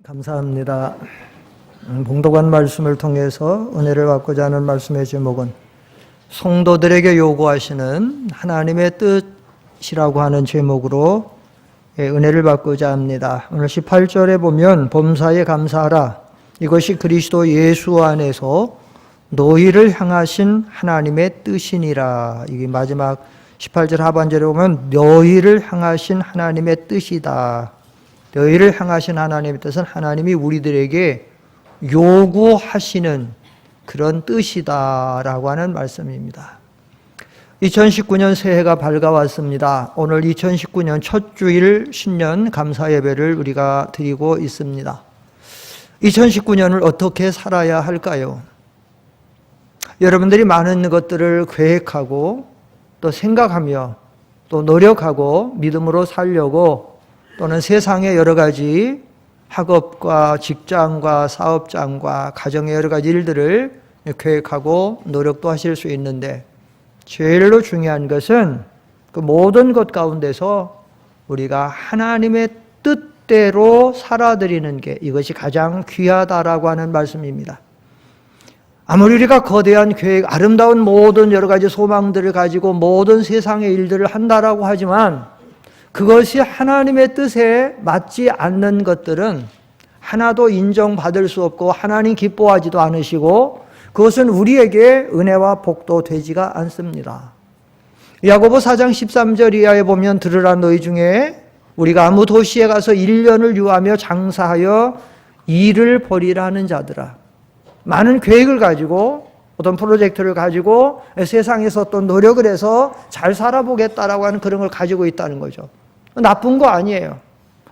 감사합니다. 봉독한 말씀을 통해서 은혜를 받고자 하는 말씀의 제목은 성도들에게 요구하시는 하나님의 뜻이라고 하는 제목으로 은혜를 받고자 합니다. 오늘 18절에 보면 범사에 감사하라. 이것이 그리스도 예수 안에서 너희를 향하신 하나님의 뜻이니라. 이게 마지막 18절 하반절에 보면 너희를 향하신 하나님의 뜻이다. 너희를 향하신 하나님의 뜻은 하나님이 우리들에게 요구하시는 그런 뜻이다라고 하는 말씀입니다. 2019년 새해가 밝아왔습니다. 오늘 2019년 첫 주일 신년 감사 예배를 우리가 드리고 있습니다. 2019년을 어떻게 살아야 할까요? 여러분들이 많은 것들을 계획하고 또 생각하며 또 노력하고 믿음으로 살려고 또는 세상의 여러 가지 학업과 직장과 사업장과 가정의 여러 가지 일들을 계획하고 노력도 하실 수 있는데 제일로 중요한 것은 그 모든 것 가운데서 우리가 하나님의 뜻대로 살아드리는 게 이것이 가장 귀하다라고 하는 말씀입니다. 아무리 우리가 거대한 계획, 아름다운 모든 여러 가지 소망들을 가지고 모든 세상의 일들을 한다라고 하지만 그것이 하나님의 뜻에 맞지 않는 것들은 하나도 인정받을 수 없고 하나님 기뻐하지도 않으시고 그것은 우리에게 은혜와 복도 되지가 않습니다. 야고보 4장 13절 이하에 보면 들으라 너희 중에 우리가 아무 도시에 가서 1년을 유하며 장사하여 일을 벌이라 하는 자들아. 많은 계획을 가지고 어떤 프로젝트를 가지고 세상에서 또 노력을 해서 잘 살아보겠다라고 하는 그런 걸 가지고 있다는 거죠. 나쁜 거 아니에요.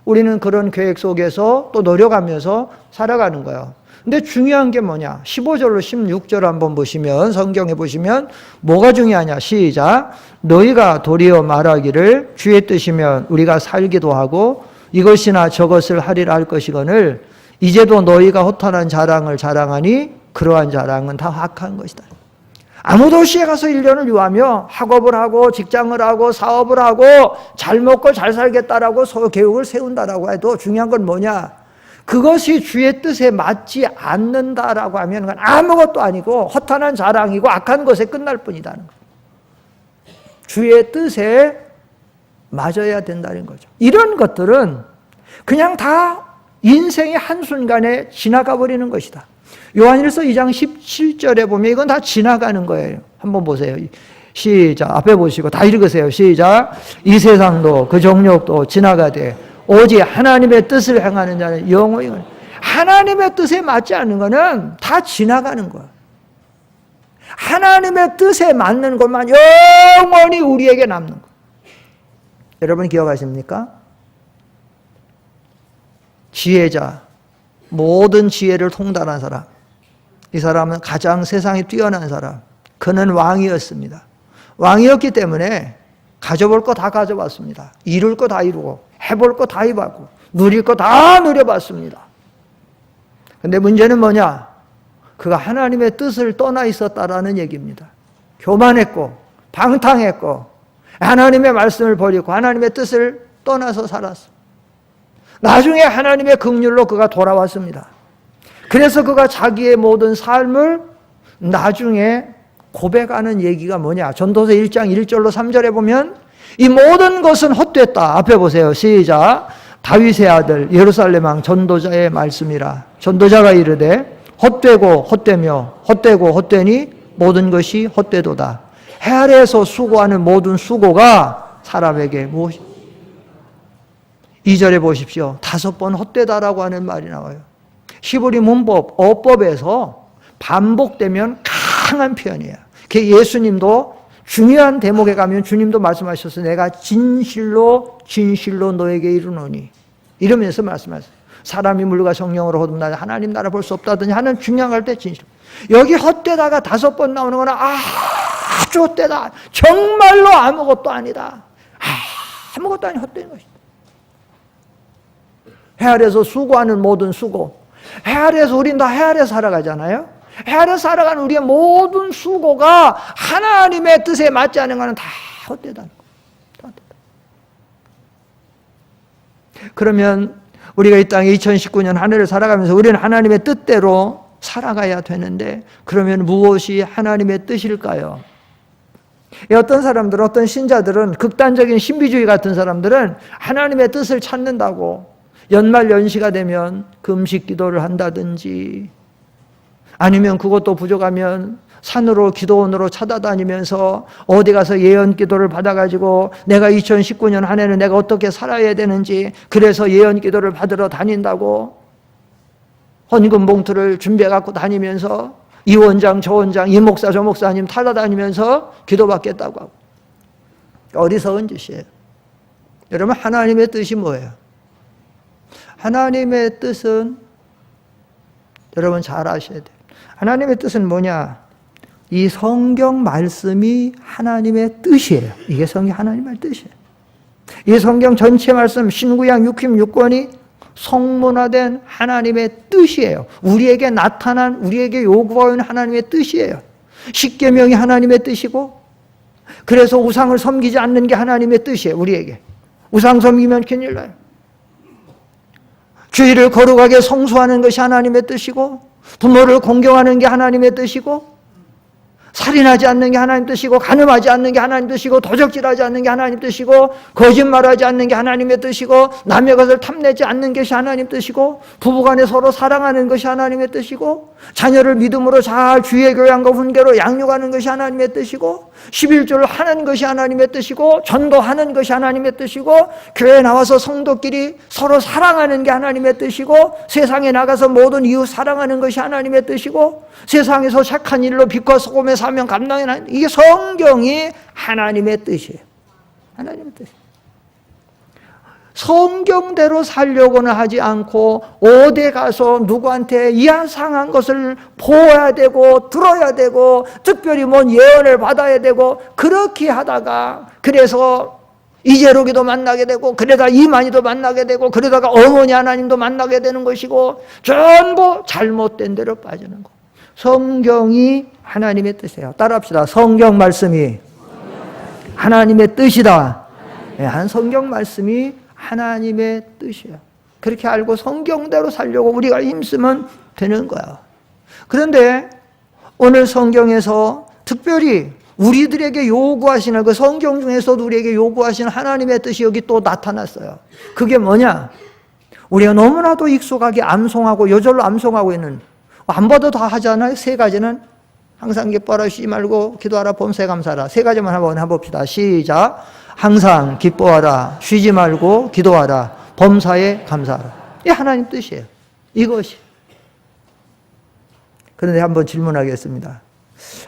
우리는 그런 계획 속에서 또 노력하면서 살아가는 거예요. 근데 중요한 게 뭐냐? 15절로 16절 한번 보시면 성경에 보시면 뭐가 중요하냐? 시작. 너희가 도리어 말하기를 주의 뜻이면 우리가 살기도 하고 이것이나 저것을 하리라 할 것이거늘 이제도 너희가 허탄한 자랑을 자랑하니 그러한 자랑은 다 확한 것이다. 아무 도시에 가서 1년을 유하며 학업을 하고 직장을 하고 사업을 하고 잘 먹고 잘 살겠다라고 계획을 세운다라고 해도 중요한 건 뭐냐? 그것이 주의 뜻에 맞지 않는다라고 하면 그건 아무것도 아니고 허탄한 자랑이고 악한 것에 끝날 뿐이다는 거예요. 주의 뜻에 맞아야 된다는 거죠. 이런 것들은 그냥 다 인생의 한순간에 지나가 버리는 것이다. 요한일서 2장 17절에 보면 이건 다 지나가는 거예요. 한번 보세요. 시작. 앞에 보시고 다 읽으세요. 시작. 이 세상도 그 정욕도 지나가되 오직 하나님의 뜻을 행하는 자는 영원히. 하나님의 뜻에 맞지 않는 거는 다 지나가는 거예요. 하나님의 뜻에 맞는 것만 영원히 우리에게 남는 거예요. 여러분 기억하십니까? 지혜자, 모든 지혜를 통달한 사람. 이 사람은 가장 세상에 뛰어난 사람. 그는 왕이었습니다. 왕이었기 때문에 가져볼 거 다 가져봤습니다. 이룰 거 다 이루고 해볼 거 다 해봤고 누릴 거 다 누려봤습니다. 근데 문제는 뭐냐? 그가 하나님의 뜻을 떠나 있었다라는 얘기입니다. 교만했고 방탕했고 하나님의 말씀을 버리고 하나님의 뜻을 떠나서 살았습니다. 나중에 하나님의 긍휼로 그가 돌아왔습니다. 그래서 그가 자기의 모든 삶을 나중에 고백하는 얘기가 뭐냐? 전도서 1장 1절로 3절에 보면 이 모든 것은 헛됐다. 앞에 보세요. 시작. 다윗의 아들 예루살렘 왕 전도자의 말씀이라. 전도자가 이르되 헛되고 헛되며 헛되고 헛되니 모든 것이 헛되도다. 해 아래에서 수고하는 모든 수고가 사람에게 무엇이 2절에 보십시오. 5번 헛되다라고 하는 말이 나와요. 히브리 문법, 어법에서 반복되면 강한 표현이에요. 예수님도 중요한 대목에 가면 주님도 말씀하셨어요. 내가 진실로 진실로 너에게 이르노니 이러면서 말씀하셨어요. 사람이 물과 성령으로 거듭나지 하나님 나라 볼 수 없다더니 하는 중요한 할 때 진실. 여기 헛되다가 5번 나오는 거는 아주 헛되다. 정말로 아무것도 아니다. 아무것도 아닌 헛된 것이다. 해 아래에서 수고하는 모든 수고. 해 아래에서 우린 다 해 아래 살아가잖아요. 해 아래 살아가는 우리의 모든 수고가 하나님의 뜻에 맞지 않는 것은 다 헛되다는 거예요. 그러면 우리가 이 땅에 2019년 한 해를 살아가면서 우리는 하나님의 뜻대로 살아가야 되는데 그러면 무엇이 하나님의 뜻일까요? 어떤 사람들, 어떤 신자들은 극단적인 신비주의 같은 사람들은 하나님의 뜻을 찾는다고 연말 연시가 되면 금식 기도를 한다든지 아니면 그것도 부족하면 산으로 기도원으로 찾아다니면서 어디 가서 예언 기도를 받아가지고 내가 2019년 한 해는 내가 어떻게 살아야 되는지 그래서 예언 기도를 받으러 다닌다고 헌금 봉투를 준비해 갖고 다니면서 이 원장 저 원장 이 목사 저 목사님 찾아다니면서 기도받겠다고 하고 어리석은 짓이에요. 여러분 하나님의 뜻이 뭐예요? 하나님의 뜻은 여러분 잘 아셔야 돼요. 하나님의 뜻은 뭐냐? 이 성경 말씀이 하나님의 뜻이에요. 이게 성경 하나님의 뜻이에요. 이 성경 전체 말씀 신구약 66권이 성문화된 하나님의 뜻이에요. 우리에게 나타난 우리에게 요구하는 하나님의 뜻이에요. 십계명이 하나님의 뜻이고 그래서 우상을 섬기지 않는 게 하나님의 뜻이에요. 우리에게. 우상 섬기면 큰일 나요. 주일을 거룩하게 성수하는 것이 하나님의 뜻이고 부모를 공경하는 게 하나님의 뜻이고 살인하지 않는 게 하나님 뜻이고 간음하지 않는 게 하나님 뜻이고 도적질하지 않는 게 하나님 뜻이고 거짓말하지 않는 게 하나님의 뜻이고 남의 것을 탐내지 않는 것이 하나님 뜻이고 부부간에 서로 사랑하는 것이 하나님의 뜻이고 자녀를 믿음으로 잘 주의 교양과 훈계로 양육하는 것이 하나님의 뜻이고 11조를 하는 것이 하나님의 뜻이고 전도하는 것이 하나님의 뜻이고 교회에 나와서 성도끼리 서로 사랑하는 게 하나님의 뜻이고 세상에 나가서 모든 이웃 사랑하는 것이 하나님의 뜻이고 세상에서 착한 일로 빛과 소금의 사명 감당해야 이게 성경이 하나님의 뜻이에요. 하나님의 뜻. 성경대로 살려고는 하지 않고 어디 가서 누구한테 이상한 것을 보아야 되고 들어야 되고 특별히 뭔 예언을 받아야 되고 그렇게 하다가 그래서 이재록이도 만나게 되고 그러다가 이만희도 만나게 되고 그러다가 어머니 하나님도 만나게 되는 것이고 전부 잘못된 데로 빠지는 거. 성경이 하나님의 뜻이에요. 따라합시다. 성경 말씀이 하나님의 뜻이다. 한 성경 말씀이 하나님의 뜻이에요. 그렇게 알고 성경대로 살려고 우리가 힘쓰면 되는 거야. 그런데 오늘 성경에서 특별히 우리들에게 요구하시는 그 성경 중에서도 우리에게 요구하시는 하나님의 뜻이 여기 또 나타났어요. 그게 뭐냐? 우리가 너무나도 익숙하게 암송하고 요절로 암송하고 있는 안 봐도 다 하잖아요. 세 가지는 항상 기뻐하라 쉬지 말고 기도하라 범사에 감사하라. 세 가지만 한번 해봅시다. 시작. 항상 기뻐하라 쉬지 말고 기도하라 범사에 감사하라. 이게 하나님 뜻이에요. 이것이. 그런데 한번 질문하겠습니다.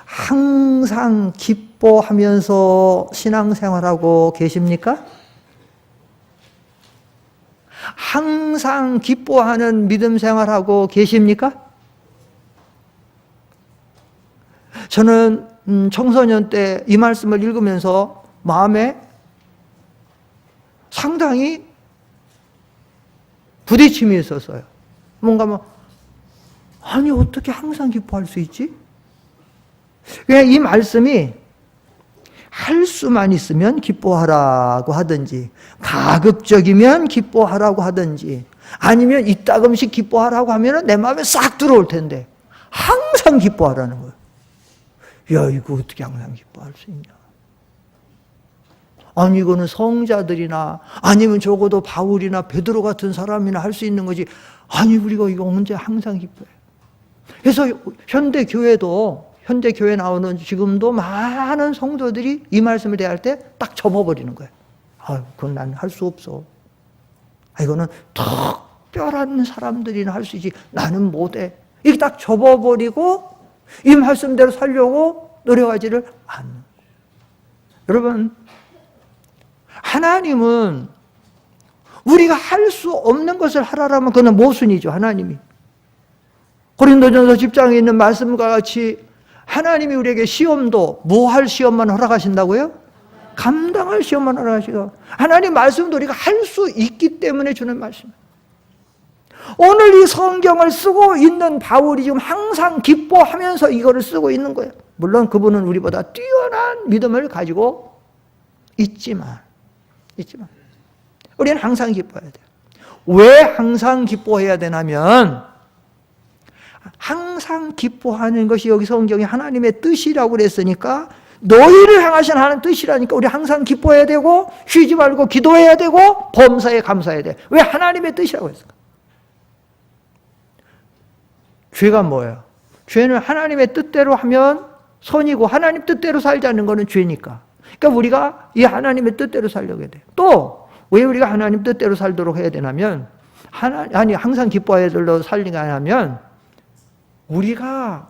항상 기뻐하면서 신앙생활하고 계십니까? 항상 기뻐하는 믿음 생활하고 계십니까? 저는 청소년 때 이 말씀을 읽으면서 마음에 상당히 부딪힘이 있었어요. 뭔가 아니 어떻게 항상 기뻐할 수 있지? 왜 이 말씀이 할 수만 있으면 기뻐하라고 하든지 가급적이면 기뻐하라고 하든지 아니면 이따금씩 기뻐하라고 하면 내 마음에 싹 들어올 텐데 항상 기뻐하라는 거예요. 야, 이거 어떻게 항상 기뻐할 수 있냐? 아니, 이거는 성자들이나 아니면 적어도 바울이나 베드로 같은 사람이나 할 수 있는 거지. 아니, 우리가 이거 언제 항상 기뻐해요? 그래서 현대 교회 나오는 지금도 많은 성도들이 이 말씀을 대할 때 딱 접어버리는 거예요. 아, 그건 난 할 수 없어. 아, 이거는 특별한 사람들이나 할 수 있지. 나는 못해. 이렇게 딱 접어버리고 이 말씀대로 살려고 노력하지를 않는. 여러분, 하나님은 우리가 할 수 없는 것을 하라면 그는 모순이죠. 하나님이. 고린도전서 10장에 있는 말씀과 같이 하나님이 우리에게 시험도 뭐 할 시험만 허락하신다고요? 감당할 시험만 허락하시고 하나님 말씀도 우리가 할 수 있기 때문에 주는 말씀. 오늘 이 성경을 쓰고 있는 바울이 지금 항상 기뻐하면서 이거를 쓰고 있는 거예요. 물론 그분은 우리보다 뛰어난 믿음을 가지고 있지만 우리는 항상 기뻐해야 돼요. 왜 항상 기뻐해야 되냐면 항상 기뻐하는 것이 여기 성경에 하나님의 뜻이라고 그랬으니까 너희를 향하신 하나님 뜻이라니까 우리 항상 기뻐해야 되고 쉬지 말고 기도해야 되고 범사에 감사해야 돼. 왜 하나님의 뜻이라고 했을까? 죄가 뭐예요? 죄는 하나님의 뜻대로 하면 선이고 하나님 뜻대로 살지 않는 것은 죄니까. 그러니까 우리가 이 하나님의 뜻대로 살려고 해야 돼요. 또 왜 우리가 하나님 뜻대로 살도록 해야 되냐면 항상 기뻐해야 살리가 하면 우리가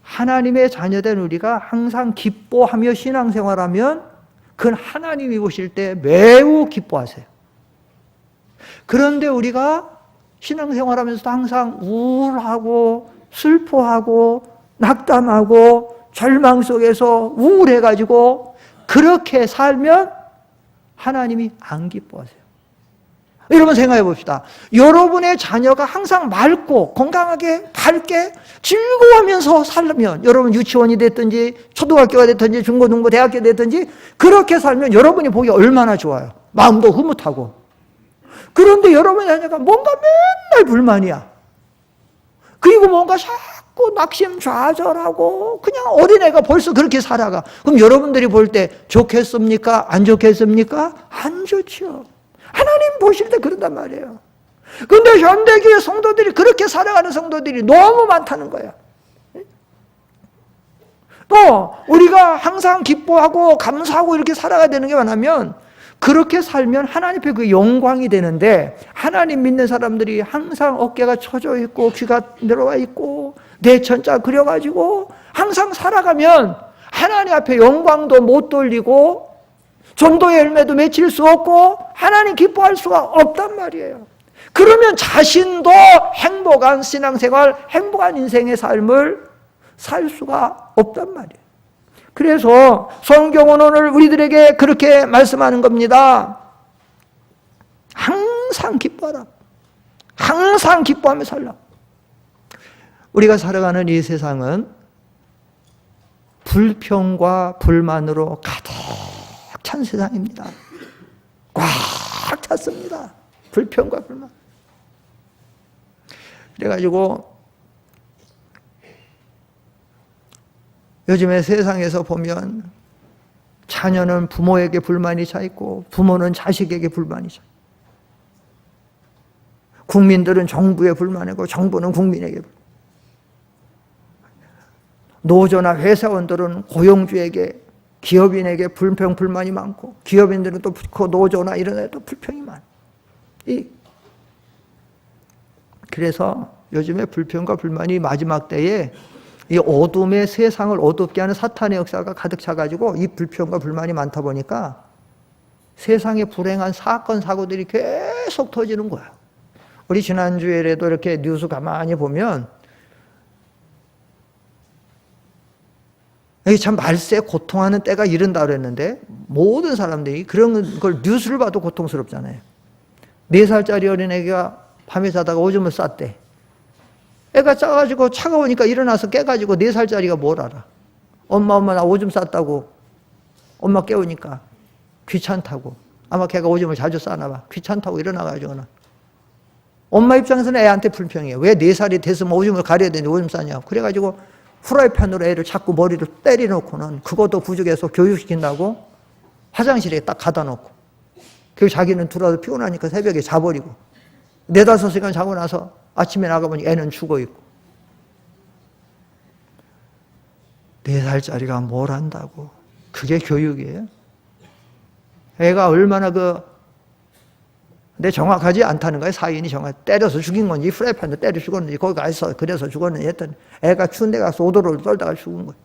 하나님의 자녀된 우리가 항상 기뻐하며 신앙생활하면 그건 하나님이 보실 때 매우 기뻐하세요. 그런데 우리가 신앙생활하면서도 항상 우울하고 슬퍼하고 낙담하고 절망 속에서 우울해가지고 그렇게 살면 하나님이 안 기뻐하세요. 여러분 생각해 봅시다. 여러분의 자녀가 항상 맑고 건강하게 밝게 즐거워하면서 살면 여러분 유치원이 됐든지 초등학교가 됐든지 중고등부 대학교 됐든지 그렇게 살면 여러분이 보기 얼마나 좋아요. 마음도 흐뭇하고. 그런데 여러분의 자녀가 뭔가 맨날 불만이야. 그리고 뭔가 자꾸 낙심좌절하고 그냥 어린애가 벌써 그렇게 살아가. 그럼 여러분들이 볼 때 좋겠습니까? 안 좋겠습니까? 안 좋죠. 하나님 보실 때 그런단 말이에요. 그런데 현대교회 성도들이 그렇게 살아가는 성도들이 너무 많다는 거예요. 또 우리가 항상 기뻐하고 감사하고 이렇게 살아가야 되는 게 뭐냐면 그렇게 살면 하나님 앞에 그 영광이 되는데 하나님 믿는 사람들이 항상 어깨가 처져 있고 귀가 내려와 있고 내천자 그려가지고 항상 살아가면 하나님 앞에 영광도 못 돌리고 전도의 열매도 맺힐 수 없고 하나님 기뻐할 수가 없단 말이에요. 그러면 자신도 행복한 신앙생활, 행복한 인생의 삶을 살 수가 없단 말이에요. 그래서 성경은 오늘 우리들에게 그렇게 말씀하는 겁니다. 항상 기뻐하라. 항상 기뻐하며 살라. 우리가 살아가는 이 세상은 불평과 불만으로 가득 찬 세상입니다. 꽉 찼습니다. 불평과 불만. 그래가지고 요즘에 세상에서 보면 자녀는 부모에게 불만이 차 있고 부모는 자식에게 불만이 차 있고 국민들은 정부에 불만이고 정부는 국민에게 불만. 노조나 회사원들은 고용주에게 기업인에게 불평 불만이 많고 기업인들은 또 그 노조나 이런 데도 불평이 많아. 그래서 요즘에 불평과 불만이 마지막 때에 이 어둠의 세상을 어둡게 하는 사탄의 역사가 가득 차가지고 이 불평과 불만이 많다 보니까 세상에 불행한 사건 사고들이 계속 터지는 거야. 우리 지난주에라도 이렇게 뉴스 가만히 보면 이게 참 말세에 고통하는 때가 이른다 그랬는데 모든 사람들이 그런 걸 뉴스를 봐도 고통스럽잖아요. 4살짜리 어린애가 밤에 자다가 오줌을 쌌대. 애가 짜가지고 차가우니까 일어나서 깨가지고 4살짜리가 뭘 알아. 엄마 나 오줌 쌌다고. 엄마 깨우니까 귀찮다고. 아마 걔가 오줌을 자주 싸나 봐. 귀찮다고 일어나가지고는. 엄마 입장에서는 애한테 불평이에요. 왜 4살이 됐으면 오줌을 가려야 되는데 오줌 싸냐고. 그래가지고 프라이팬으로 애를 자꾸 머리를 때려놓고는 그것도 부족해서 교육시킨다고 화장실에 딱 가다 놓고. 그리고 자기는 들어와서 피곤하니까 새벽에 자버리고. 4-5시간 자고 나서 아침에 나가보니 애는 죽어있고. 4살짜리가 뭘 한다고. 그게 교육이에요? 애가 얼마나 근데 정확하지 않다는 거예요. 사인이 때려서 죽인 건지 프라이팬도 때려 죽었는지 거기 가서 그래서 죽었는지 했더니 애가 추운 데 가서 오도로를 떨다가 죽은 거예요.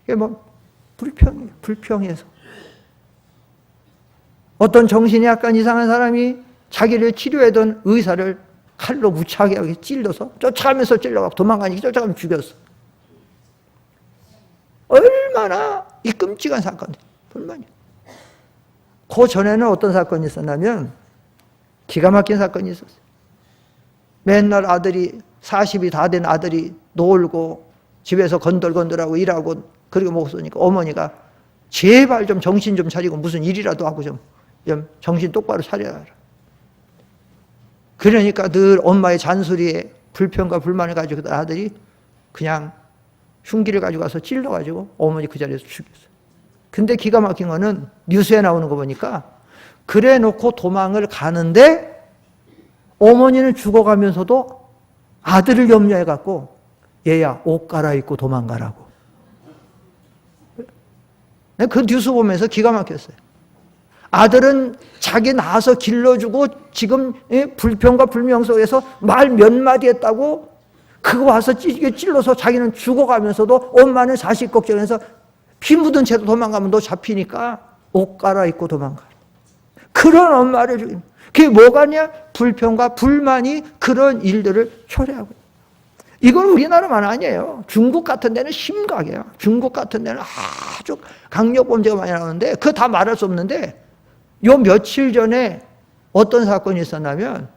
이게 불평이에요. 불평해서. 어떤 정신이 약간 이상한 사람이 자기를 치료하던 의사를 칼로 무차하게 찔러서 쫓아가면서 찔러가고 도망가니까 쫓아가면 죽였어. 얼마나 이 끔찍한 사건이에요. 불만이에요. 그 전에는 어떤 사건이 있었냐면 기가 막힌 사건이 있었어요. 맨날 아들이 40이 다 된 아들이 놀고 집에서 건들건들하고 일하고 그리고 먹었으니까 어머니가 제발 좀 정신 좀 차리고 무슨 일이라도 하고 좀 정신 똑바로 차려라. 그러니까 늘 엄마의 잔소리에 불평과 불만을 가지고 그 아들이 그냥 흉기를 가지고 가서 찔러가지고 어머니 그 자리에서 죽였어요. 근데 기가 막힌 거는 뉴스에 나오는 거 보니까 그래 놓고 도망을 가는데 어머니는 죽어가면서도 아들을 염려해 갖고 얘야 옷 갈아입고 도망가라고. 그 뉴스 보면서 기가 막혔어요. 아들은 자기 낳아서 길러주고 지금 불평과 불명 속에서 말 몇 마디 했다고 그거 와서 찔러서 자기는 죽어가면서도 엄마는 자식 걱정해서 피 묻은 채로 도망가면 너 잡히니까 옷 갈아입고 도망가. 그런 엄마를 죽이는. 그게 뭐가냐? 불평과 불만이 그런 일들을 초래하고. 이건 우리나라만 아니에요. 중국 같은 데는 심각해요. 중국 같은 데는 아주 강력범죄가 많이 나오는데 그거 다 말할 수 없는데 요 며칠 전에 어떤 사건이 있었냐면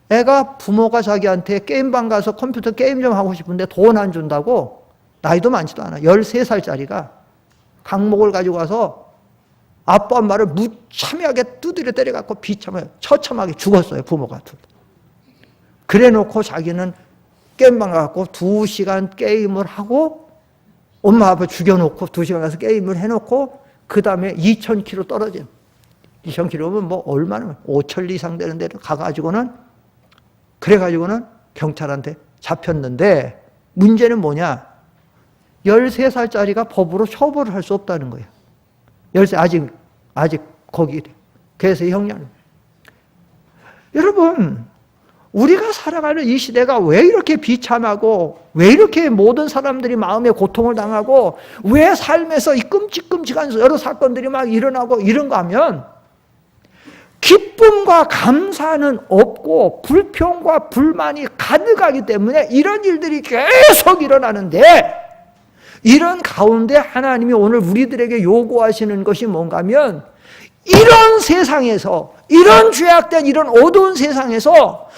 애가 부모가 자기한테 게임방 가서 컴퓨터 게임 좀 하고 싶은데 돈 안 준다고 나이도 많지도 않아. 13살짜리가 강목을 가지고 가서 아빠 엄마를 무참하게 두드려 때려갖고 처참하게 죽었어요. 부모가. 그래 놓고 자기는 게임방 가서 2시간 게임을 하고 엄마 아빠 죽여놓고 2시간 가서 게임을 해놓고 그 다음에 2,000km 떨어진 2,000km면 뭐 얼마나 5,000리 이상 되는 데로 가가지고는 그래가지고는 경찰한테 잡혔는데 문제는 뭐냐? 13살짜리가 법으로 처벌을 할 수 없다는 거예요. 13 아직 거기 그래서 형량. 여러분 우리가 살아가는 이 시대가 왜 이렇게 비참하고 왜 이렇게 모든 사람들이 마음에 고통을 당하고 왜 삶에서 이 끔찍끔찍한 여러 사건들이 막 일어나고 이런가 하면 기쁨과 감사는 없고 불평과 불만이 가득하기 때문에 이런 일들이 계속 일어나는데 이런 가운데 하나님이 오늘 우리들에게 요구하시는 것이 뭔가 하면 이런 세상에서 이런 죄악된 이런 어두운 세상에서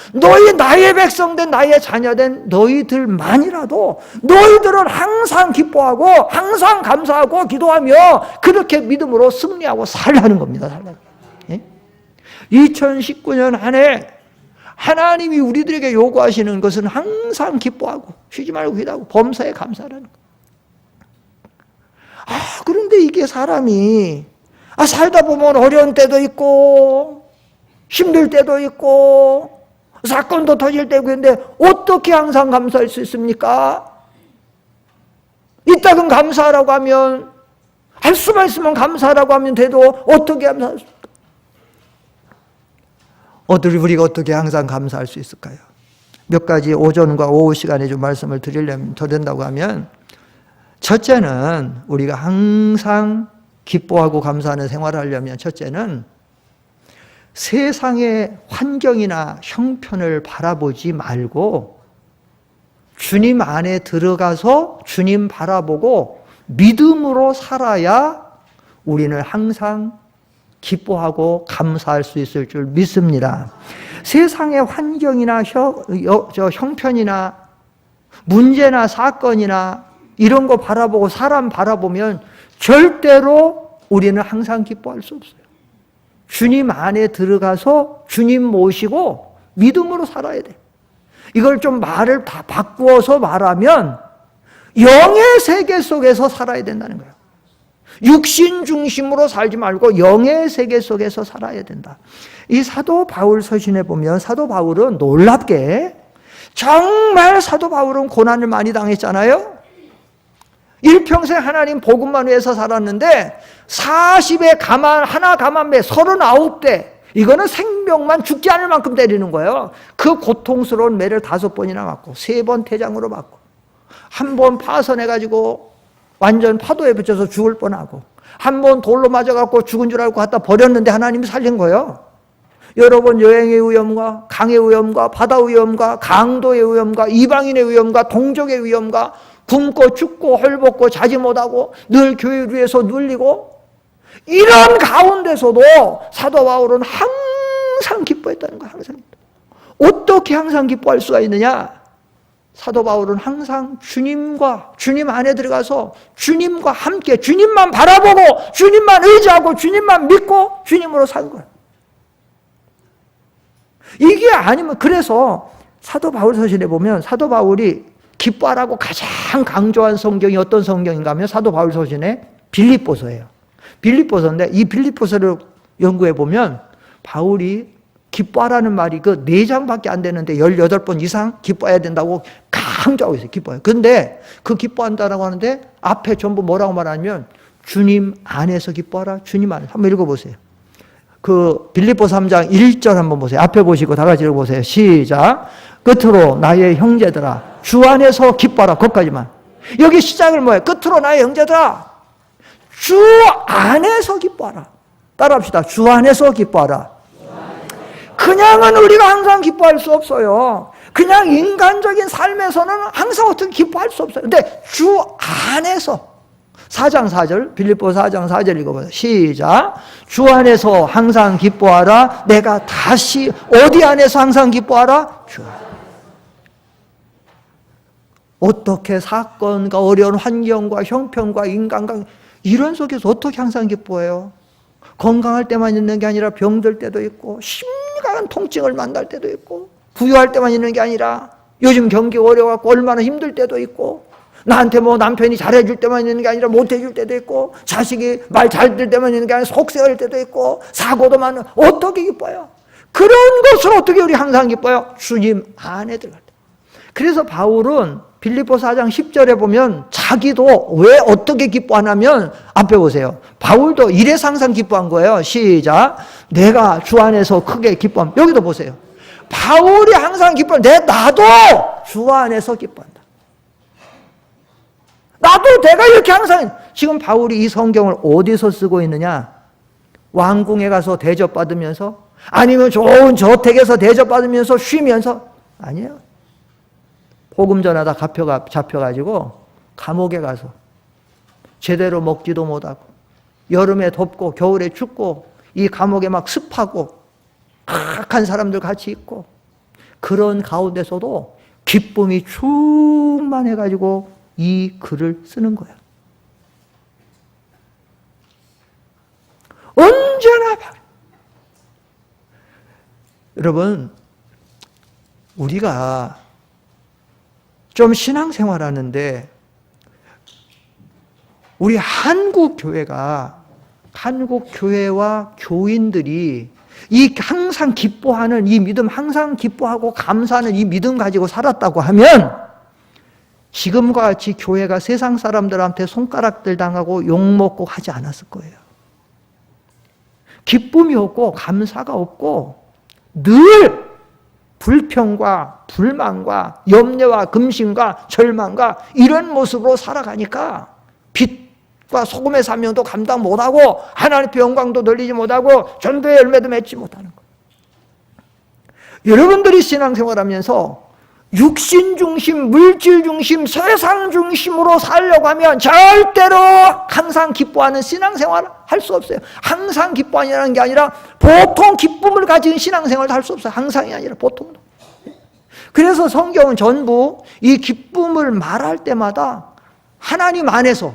나의 백성된 나의 자녀된 너희들만이라도 너희들은 항상 기뻐하고 항상 감사하고 기도하며 그렇게 믿음으로 승리하고 살라는 겁니다. 살라는. 2019년 한 해 하나님이 우리들에게 요구하시는 것은 항상 기뻐하고 쉬지 말고 기도하고 범사에 감사하라는 거예요. 그런데 이게 사람이 살다 보면 어려운 때도 있고 힘들 때도 있고 사건도 터질 때고 있는데 어떻게 항상 감사할 수 있습니까? 이따금 감사하라고 하면 할 수만 있으면 감사하라고 하면 돼도 어떻게 감사할 수 있을까? 우리가 어떻게 항상 감사할 수 있을까요? 몇 가지 오전과 오후 시간에 좀 말씀을 드린다고 하면 첫째는 우리가 항상 기뻐하고 감사하는 생활을 하려면 첫째는 세상의 환경이나 형편을 바라보지 말고 주님 안에 들어가서 주님 바라보고 믿음으로 살아야 우리는 항상 기뻐하고 감사할 수 있을 줄 믿습니다. 세상의 환경이나 형편이나 문제나 사건이나 이런 거 바라보고 사람 바라보면 절대로 우리는 항상 기뻐할 수 없어요. 주님 안에 들어가서 주님 모시고 믿음으로 살아야 돼. 이걸 좀 말을 다 바꾸어서 말하면 영의 세계 속에서 살아야 된다는 거예요. 육신 중심으로 살지 말고 영의 세계 속에서 살아야 된다. 이 사도 바울 서신에 보면 사도 바울은 놀랍게 정말 사도 바울은 고난을 많이 당했잖아요. 일평생 하나님 복음만 위해서 살았는데 40에 하나 가만매 39대 이거는 생명만 죽지 않을 만큼 때리는 거예요. 그 고통스러운 매를 5번이나 맞고 3번 태장으로 맞고 한 번 파선해가지고 완전 파도에 붙여서 죽을 뻔하고 한 번 돌로 맞아갖고 죽은 줄 알고 갖다 버렸는데 하나님이 살린 거예요. 여러분 여행의 위험과 강의 위험과 바다 위험과 강도의 위험과 이방인의 위험과 동족의 위험과 굶고 죽고 헐벗고 자지 못하고 늘 교회를 위해서 눌리고 이런 가운데서도 사도 바울은 항상 기뻐했다는 거예요. 항상. 어떻게 항상 기뻐할 수가 있느냐? 사도 바울은 항상 주님 안에 들어가서 주님과 함께 주님만 바라보고 주님만 의지하고 주님만 믿고 주님으로 산 거예요. 이게 아니면, 그래서 사도 바울 서신에 보면 사도 바울이 기뻐하라고 가장 강조한 성경이 어떤 성경인가 하면 사도 바울 서신에 빌립보서예요. 빌립보서인데 이 빌립보서를 연구해 보면 바울이 기뻐하라는 말이 그 4장밖에 안 되는데 18번 이상 기뻐해야 된다고 강조하고 있어요. 기뻐해요. 근데 그 기뻐한다라고 하는데 앞에 전부 뭐라고 말하냐면 주님 안에서 기뻐하라. 주님 안에서. 한번 읽어보세요. 그 빌립보 3장 1절 한번 보세요. 앞에 보시고 다 같이 읽어보세요. 시작. 끝으로 나의 형제들아 주 안에서 기뻐하라. 거기까지만. 여기 시작을 뭐예요? 끝으로 나의 형제들아 주 안에서 기뻐하라. 따라합시다. 주 안에서 기뻐하라. 그냥은 우리가 항상 기뻐할 수 없어요. 그냥 인간적인 삶에서는 항상 어떻게 기뻐할 수 없어요. 근데 주 안에서 4장 4절 빌립보 4장 4절 읽어보세요. 시작. 주 안에서 항상 기뻐하라. 내가 다시 어디 안에서 항상 기뻐하라? 주 안에서. 어떻게 사건과 어려운 환경과 형편과 인간관계 이런 속에서 어떻게 항상 기뻐해요? 건강할 때만 있는 게 아니라 병들 때도 있고 심각한 통증을 만날 때도 있고 부유할 때만 있는 게 아니라 요즘 경기 어려워갖고 얼마나 힘들 때도 있고 나한테 뭐 남편이 잘해줄 때만 있는 게 아니라 못해줄 때도 있고 자식이 말 잘 들 때만 있는 게 아니라 속세할 때도 있고 사고도 많은 어떻게 기뻐요? 그런 것을 어떻게 우리 항상 기뻐요? 주님 안에 들어갈 때. 그래서 바울은 빌립보 4장 10절에 보면 자기도 왜 어떻게 기뻐하냐면 앞에 보세요. 바울도 이래서 항상 기뻐한 거예요. 시작. 내가 주 안에서 크게 기뻐함. 여기도 보세요. 바울이 항상 나도 주 안에서 기뻐한다. 나도 내가 이렇게 항상 지금 바울이 이 성경을 어디서 쓰고 있느냐? 왕궁에 가서 대접받으면서 아니면 좋은 저택에서 대접받으면서 쉬면서 아니에요. 복음 전하다 잡혀가지고 감옥에 가서 제대로 먹지도 못하고 여름에 덥고 겨울에 춥고 이 감옥에 막 습하고 악한 사람들 같이 있고 그런 가운데서도 기쁨이 충만해가지고 이 글을 쓰는 거야. 언제나 여러분 우리가 좀 신앙생활 하는데 우리 한국 교회와 교인들이 이 항상 기뻐하는 이 믿음, 항상 기뻐하고 감사하는 이 믿음 가지고 살았다고 하면 지금과 같이 교회가 세상 사람들한테 손가락질 당하고 욕먹고 하지 않았을 거예요. 기쁨이 없고 감사가 없고 늘 불평과 불만과 염려와 금심과 절망과 이런 모습으로 살아가니까 빛과 소금의 사명도 감당 못하고 하나님의 영광도 돌리지 못하고 전도의 열매도 맺지 못하는 거예요. 여러분들이 신앙생활하면서 육신 중심, 물질 중심, 세상 중심으로 살려고 하면 절대로 항상 기뻐하는 신앙생활을 할 수 없어요. 항상 기뻐하는 게 아니라 보통 기쁨을 가진 신앙생활도 할 수 없어요. 항상이 아니라 보통도. 그래서 성경은 전부 이 기쁨을 말할 때마다 하나님 안에서,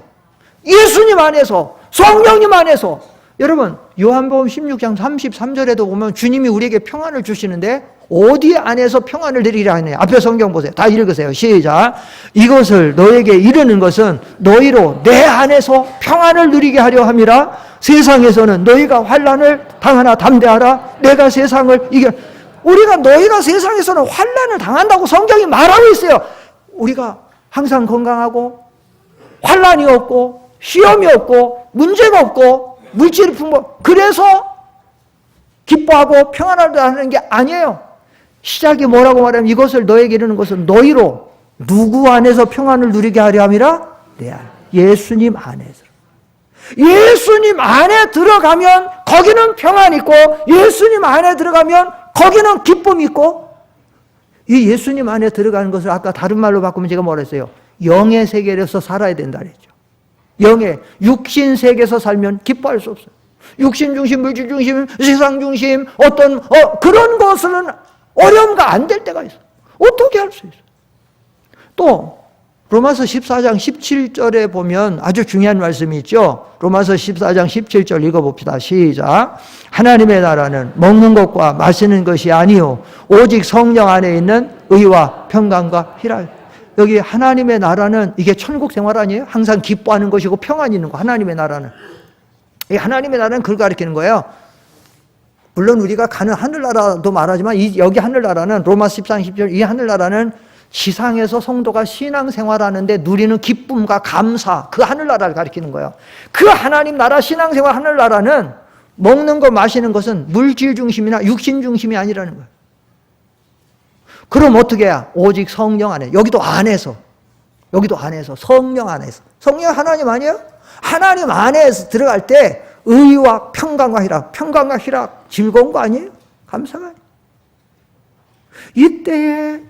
예수님 안에서, 성령님 안에서 여러분 요한복음 16장 33절에도 보면 주님이 우리에게 평안을 주시는데 어디 안에서 평안을 드리라 하느냐. 앞에 성경 보세요. 다 읽으세요. 시작. 이것을 너에게 이르는 것은 너희로 내 안에서 평안을 누리게 하려 함이라. 세상에서는 너희가 환난을 당하나 담대하라. 내가 세상을 이겨. 우리가 너희가 세상에서는 환난을 당한다고 성경이 말하고 있어요. 우리가 항상 건강하고 환난이 없고 시험이 없고 문제가 없고 물질이 풍부. 그래서 기뻐하고 평안하다는 게 아니에요. 시작이 뭐라고 말하면 이것을 너에게 이르는 것은 너희로 누구 안에서 평안을 누리게 하려 함이라? 내 안. 예수님 안에서. 예수님 안에 들어가면 거기는 평안이 있고 예수님 안에 들어가면 거기는 기쁨이 있고 이 예수님 안에 들어가는 것을 아까 다른 말로 바꾸면 제가 뭐라 했어요? 영의 세계에서 살아야 된다 그랬죠. 영의 육신 세계에서 살면 기뻐할 수 없어요. 육신 중심, 물질 중심, 세상 중심 어떤 그런 것은 어려움과 안 될 때가 있어요. 어떻게 할 수 있어요? 또 로마서 14장 17절에 보면 아주 중요한 말씀이 있죠. 로마서 14장 17절 읽어봅시다. 시작. 하나님의 나라는 먹는 것과 마시는 것이 아니요 오직 성령 안에 있는 의와 평강과 희락. 여기 하나님의 나라는 이게 천국 생활 아니에요? 항상 기뻐하는 것이고 평안이 있는 거. 하나님의 나라는. 이 하나님의 나라는 그걸 가리키는 거예요. 물론 우리가 가는 하늘나라도 말하지만 여기 하늘나라는 로마서 14장 10절 이 하늘나라는 지상에서 성도가 신앙생활하는데 누리는 기쁨과 감사, 그 하늘나라를 가리키는 거예요. 그 하나님 나라 신앙생활 하늘나라는 먹는 것 마시는 것은 물질 중심이나 육신 중심이 아니라는 거예요. 그럼 어떻게 해야? 오직 성령 안에, 여기도 안에서 성령 안에서. 성령 하나님 아니에요? 하나님 안에서 들어갈 때 의와 평강과 희락, 평강과 희락 즐거운 거 아니에요? 감사가 아니에요. 이때에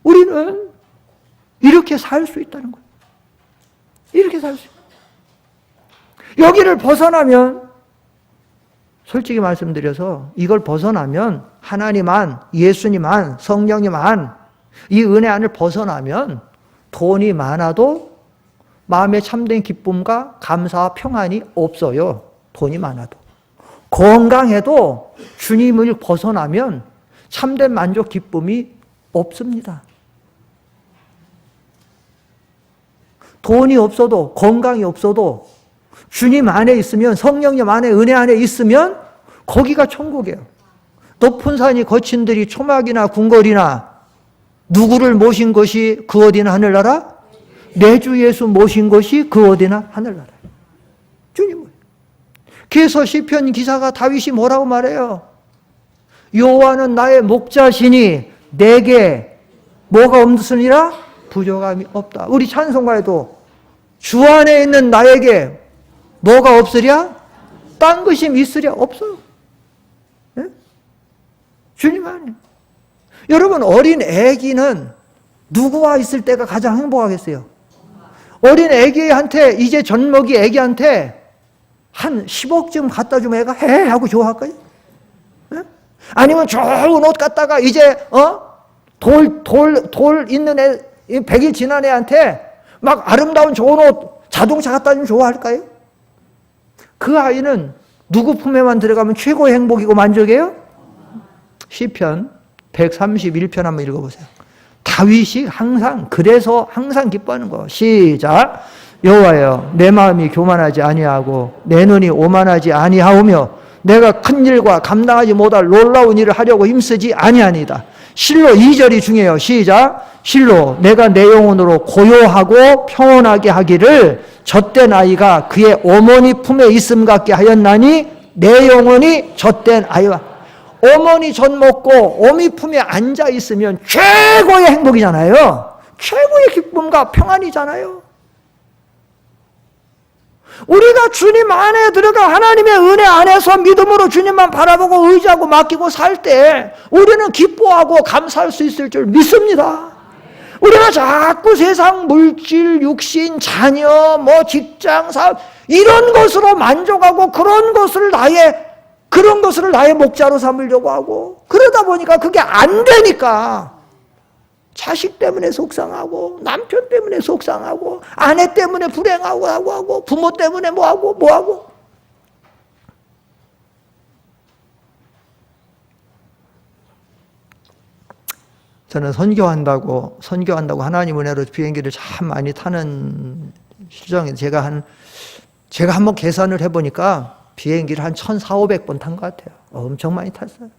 우리는 이렇게 살 수 있다는 거예요. 이렇게 살 수 있어요. 여기를 벗어나면, 솔직히 말씀드려서 이걸 벗어나면 하나님만, 예수님만, 성령님만 이 은혜 안을 벗어나면 돈이 많아도 마음에 참된 기쁨과 감사와 평안이 없어요. 돈이 많아도. 건강해도 주님을 벗어나면 참된 만족, 기쁨이 없습니다. 돈이 없어도, 건강이 없어도 주님 안에 있으면, 성령님 안에, 은혜 안에 있으면 거기가 천국이에요. 높은 산이 거친 들이 초막이나 궁궐이나 누구를 모신 것이 그 어디나 하늘나라? 내 주 예수 모신 것이 그 어디나 하늘나라. 주님은. 그래서 시편 기사가 다윗이 뭐라고 말해요? 여호와는 나의 목자시니 내게 뭐가 없으니라? 부족함이 없다. 우리 찬송가에도 주 안에 있는 나에게 뭐가 없으랴? 딴 것이 있으랴? 없어요. 네? 주님 안에. 여러분, 어린 애기는 누구와 있을 때가 가장 행복하겠어요? 어린 애기한테, 이제 젖먹이 애기한테 한 10억쯤 갖다 주면 애가 해 하고 좋아할까요? 네? 아니면 좋은 옷 갖다가 이제 돌 있는 애, 100일 지난 애한테 막 아름다운 좋은 옷, 자동차 갖다 주면 좋아할까요? 그 아이는 누구 품에만 들어가면 최고의 행복이고 만족이에요? 시편 131편 한번 읽어보세요. 다윗이 그래서 항상 기뻐하는 거. 시작. 여호와여, 내 마음이 교만하지 아니하고 내 눈이 오만하지 아니하오며 내가 큰 일과 감당하지 못할 놀라운 일을 하려고 힘쓰지 아니하니다. 실로 2절이 중요해요. 시작. 실로 내가 내 영혼으로 고요하고 평온하게 하기를 젖된 아이가 그의 어머니 품에 있음 같게 하였나니 내 영혼이 젖된 아이와. 어머니 젖 먹고 어미 품에 앉아 있으면 최고의 행복이잖아요. 최고의 기쁨과 평안이잖아요. 우리가 주님 안에 들어가 하나님의 은혜 안에서 믿음으로 주님만 바라보고 의지하고 맡기고 살 때 우리는 기뻐하고 감사할 수 있을 줄 믿습니다. 우리가 자꾸 세상 물질, 육신, 자녀, 직장, 사업 이런 것으로 만족하고 그런 것을 나의 목자로 삼으려고 하고 그러다 보니까 그게 안 되니까 자식 때문에 속상하고 남편 때문에 속상하고 아내 때문에 불행하고 하고 부모 때문에 뭐하고 저는 선교한다고 하나님 은혜로 비행기를 참 많이 타는 실정에 제가 한번 계산을 해보니까 비행기를 한 1,400~500번 탄 것 같아요. 엄청 많이 탔어요.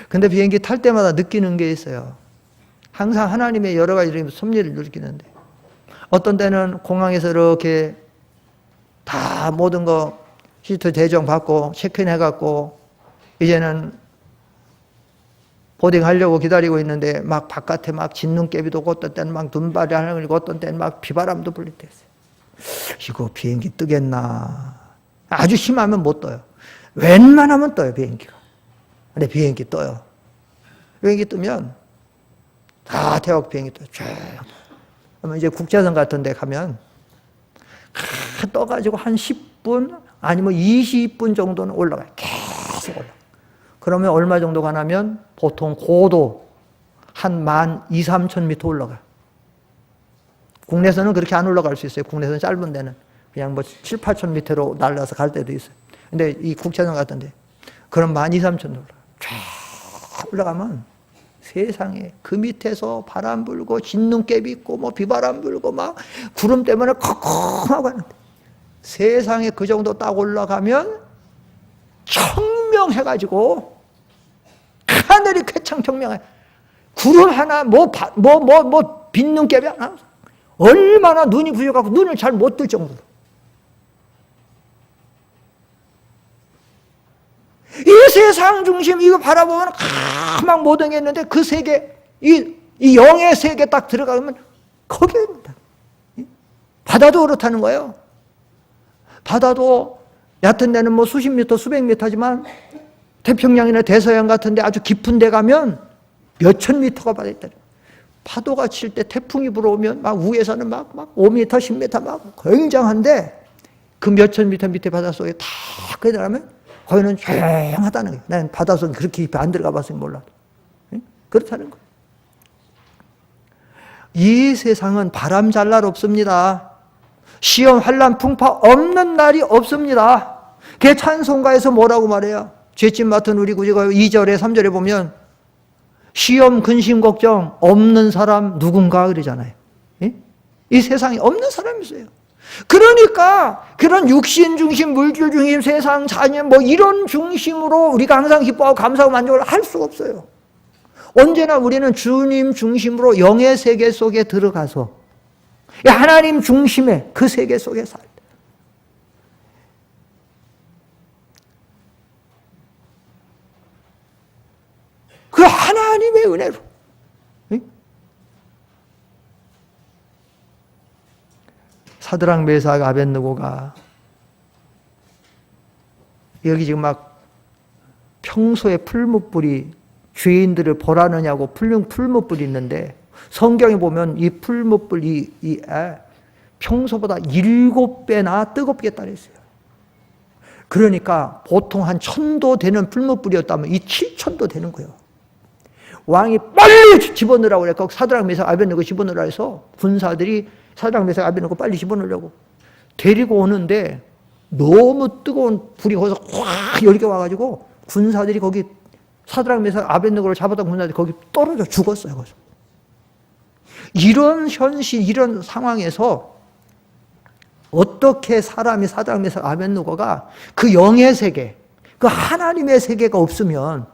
근데 비행기 탈 때마다 느끼는 게 있어요. 항상 하나님의 여러 가지 섭리를 느끼는데 어떤 때는 공항에서 이렇게 다 모든 거 시트 대정 받고 체크인 해갖고 이제는 보딩 하려고 기다리고 있는데 막 바깥에 막 진눈깨비도 오고 어떤 때는 막 눈발이 하늘이고 어떤 때는 막 비바람도 불릴 때 있어요. 이거 비행기 뜨겠나. 아주 심하면 못 떠요. 웬만하면 떠요, 비행기가. 근데 비행기 떠요. 비행기 뜨면 다 태국 비행기 떠요. 쫙. 그러면 이제 국제선 같은 데 가면 떠가지고 한 10분 아니면 20분 정도는 올라가요. 계속 올라가요. 그러면 얼마 정도 가냐면 보통 고도 한 12,000~13,000m 올라가요. 국내에서는 그렇게 안 올라갈 수 있어요. 국내에서는 짧은 데는 그냥 뭐 7, 8천 미터로 날라서 갈 때도 있어요. 근데 이 국제선 같은데 그럼 12,000, 13,000 쫙 올라가면 세상에 그 밑에서 바람 불고 진눈깨비 있고 뭐 비바람 불고 막 구름 때문에 컥컥하고 하는데 세상에 그 정도 딱 올라가면 청명해가지고 하늘이 쾌창청명해. 구름 하나 뭐 빈눈깨비 하나 얼마나 눈이 부여갖고 눈을 잘 못 뜰 정도로 이 세상 중심 이거 바라보면 막 모등했는데 그 세계 이 영의 세계 딱 들어가면 거기에 있다. 바다도 그렇다는 거예요. 바다도 얕은 데는 뭐 수십 미터 수백 미터지만 태평양이나 대서양 같은 데 아주 깊은 데 가면 몇천 미터가 바다에 있다. 파도가 칠 때 태풍이 불어오면 막 위에서는 막 5미터 10미터 막 굉장한데 그 몇천 미터 밑에 바닷속에 다 들어가면 거기는 조용하다는 거예요. 난 바닷속에 그렇게 깊이 안 들어가 봤으니 몰라도. 그렇다는 거예요. 이 세상은 바람 잘 날 없습니다. 시험, 환란, 풍파 없는 날이 없습니다. 그 찬송가에서 뭐라고 말해요? 죄짐 맡은 우리 구주가 2절에 3절에 보면 시험, 근심, 걱정 없는 사람 누군가 그러잖아요. 이 세상에 없는 사람이 있어요. 그러니까 그런 육신 중심, 물질 중심, 세상, 자녀 뭐 이런 중심으로 우리가 항상 기뻐하고 감사하고 만족을 할 수가 없어요. 언제나 우리는 주님 중심으로 영의 세계 속에 들어가서 하나님 중심의 그 세계 속에 살 때. 그 하나님의 은혜로 사드락, 메삭, 아벳느고가 여기 지금 막 평소에 풀무불이 죄인들을 벌하느냐고 풀무불이 있는데 성경에 보면 이 풀무불이 평소보다 7배나 뜨겁게 따르어요. 그러니까 보통 한 1000도 되는 풀무불이었다면 이 7000도 되는 거예요. 왕이 빨리 집어넣으라고 그래. 거기 사드락, 메삭, 아벳느고 집어넣으라 해서 군사들이 사드락, 메삭, 아벳느고 빨리 집어넣으려고 데리고 오는데 너무 뜨거운 불이 거기서 확 열게 와가지고 군사들이 거기 사드락, 메삭, 아벳느고를 잡았던 군사들이 거기 떨어져 죽었어요. 거기서. 이런 현실, 이런 상황에서 어떻게 사람이 사드락, 메삭, 아벳느고가 그 영의 세계, 그 하나님의 세계가 없으면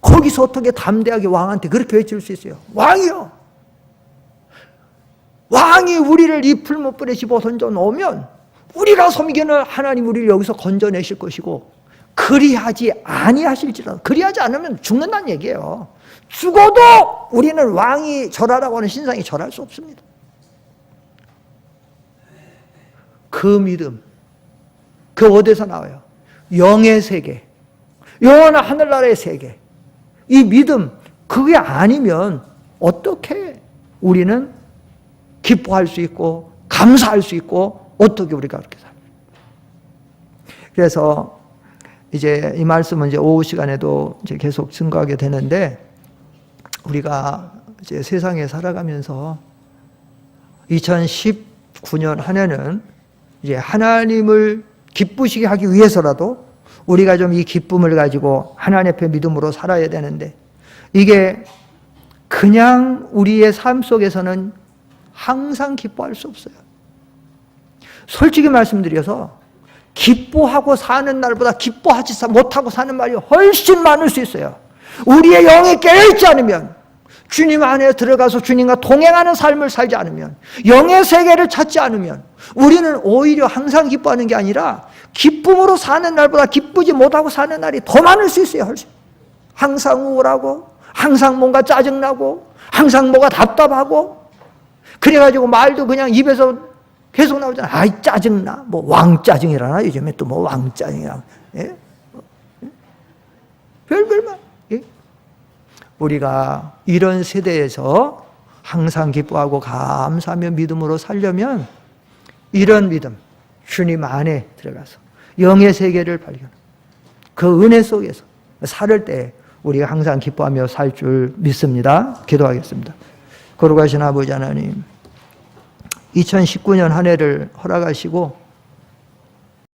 거기서 어떻게 담대하게 왕한테 그렇게 외칠 수 있어요? 왕이요! 왕이 우리를 이 풀무불에 집어 던져 놓으면 우리가 섬기는 하나님 우리를 여기서 건져내실 것이고 그리하지 아니하실지라도 그리하지 않으면 죽는다는 얘기예요. 죽어도 우리는 왕이 절하라고 하는 신상이 절할 수 없습니다. 그 믿음, 그 어디서 나와요? 영의 세계, 영원한 하늘나라의 세계. 이 믿음, 그게 아니면 어떻게 우리는 기뻐할 수 있고 감사할 수 있고 어떻게 우리가 그렇게 살아요? 그래서 이제 이 말씀은 이제 오후 시간에도 이제 계속 증거하게 되는데 우리가 이제 세상에 살아가면서 2019년 한 해는 이제 하나님을 기쁘시게 하기 위해서라도 우리가 좀 이 기쁨을 가지고 하나님 앞에 믿음으로 살아야 되는데 이게 그냥 우리의 삶 속에서는 항상 기뻐할 수 없어요. 솔직히 말씀드려서 기뻐하고 사는 날보다 기뻐하지 못하고 사는 날이 훨씬 많을 수 있어요. 우리의 영이 깨어있지 않으면 주님 안에 들어가서 주님과 동행하는 삶을 살지 않으면 영의 세계를 찾지 않으면 우리는 오히려 항상 기뻐하는 게 아니라 기쁨으로 사는 날보다 기쁘지 못하고 사는 날이 더 많을 수 있어요. 훨씬. 항상 우울하고 항상 뭔가 짜증나고 항상 뭐가 답답하고 그래가지고 말도 그냥 입에서 계속 나오잖아. 아이 짜증나. 뭐 왕짜증이라나 요즘에 또 뭐 왕짜증이라. 예? 별별만. 예? 우리가 이런 세대에서 항상 기뻐하고 감사하며 믿음으로 살려면 이런 믿음, 주님 안에 들어가서 영의 세계를 발견. 그 은혜 속에서 살을 때 우리가 항상 기뻐하며 살 줄 믿습니다. 기도하겠습니다. 거룩하신 아버지 하나님, 2019년 한 해를 허락하시고